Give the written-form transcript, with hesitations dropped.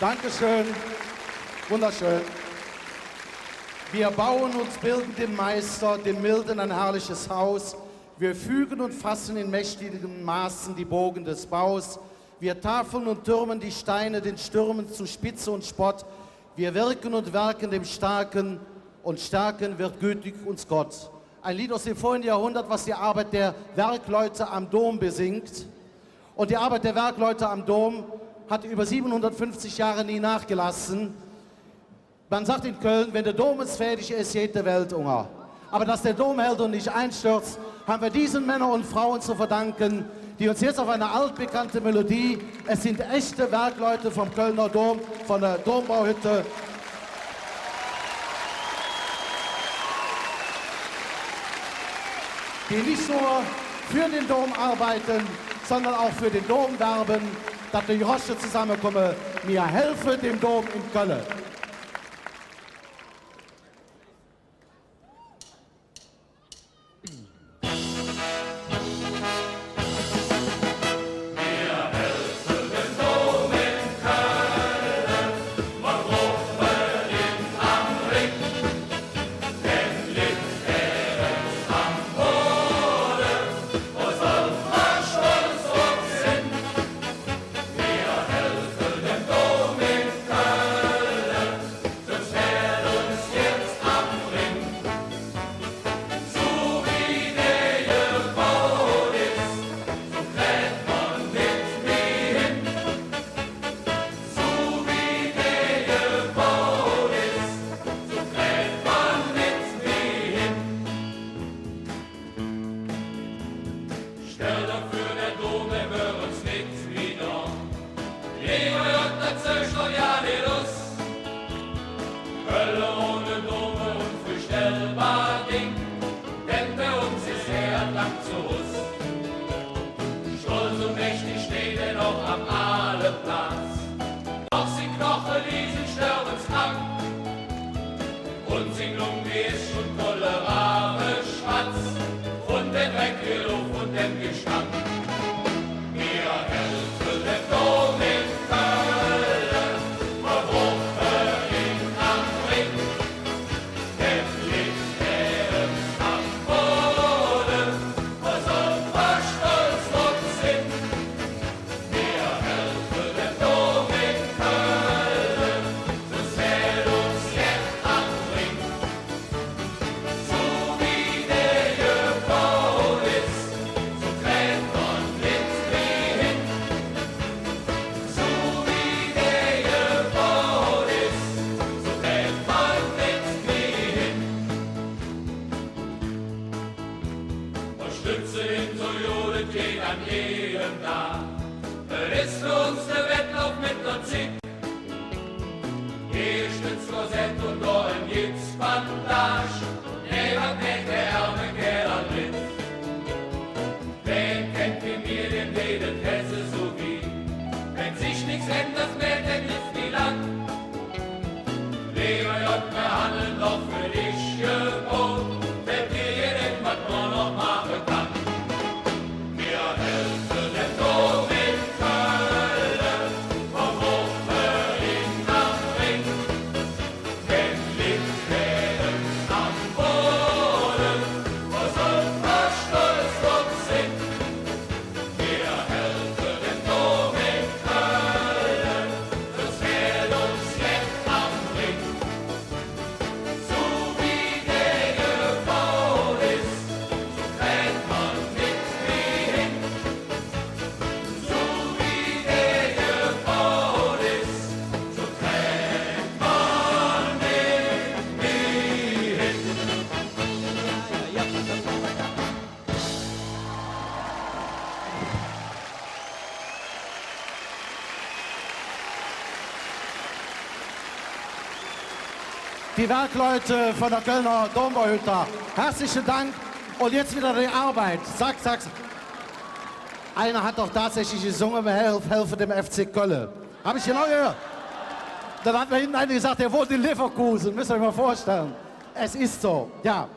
Dankeschön. Wunderschön. Wir bauen uns bilden dem Meister, dem Milden ein herrliches Haus. Wir fügen und fassen in mächtigen Maßen die Bogen des Baus. Wir tafeln und türmen die Steine den Stürmen zu Spitze und Spott. Wir wirken und werken dem Starken und stärken wird gütig uns Gott. Ein Lied aus dem vorigen Jahrhundert, was die Arbeit der Werkleute am Dom besingt. Und die Arbeit der Werkleute am Dom hat über 750 Jahre nie nachgelassen. Man sagt in Köln, wenn der Dom ist fertig ist, jede Welt Hunger. Aber dass der Dom hält und nicht einstürzt, haben wir diesen Männern und Frauen zu verdanken, die uns jetzt auf eine altbekannte Melodie, es sind echte Werkleute vom Kölner Dom, von der Dombauhütte, die nicht nur für den Dom arbeiten, sondern auch für den Dom werben, dass die Rosche zusammenkommen. Wir helfen dem Dom in Köln. Die Werkleute von der Kölner Dombauhütte. Herzlichen Dank. Und jetzt wieder die Arbeit. Zack, zack. Einer hat doch tatsächlich gesungen, wir helfen dem FC Köln. Habe ich genau gehört. Dann hat mir hinten einer gesagt, der wohnt in Leverkusen. Müsst ihr euch mal vorstellen. Es ist so, ja.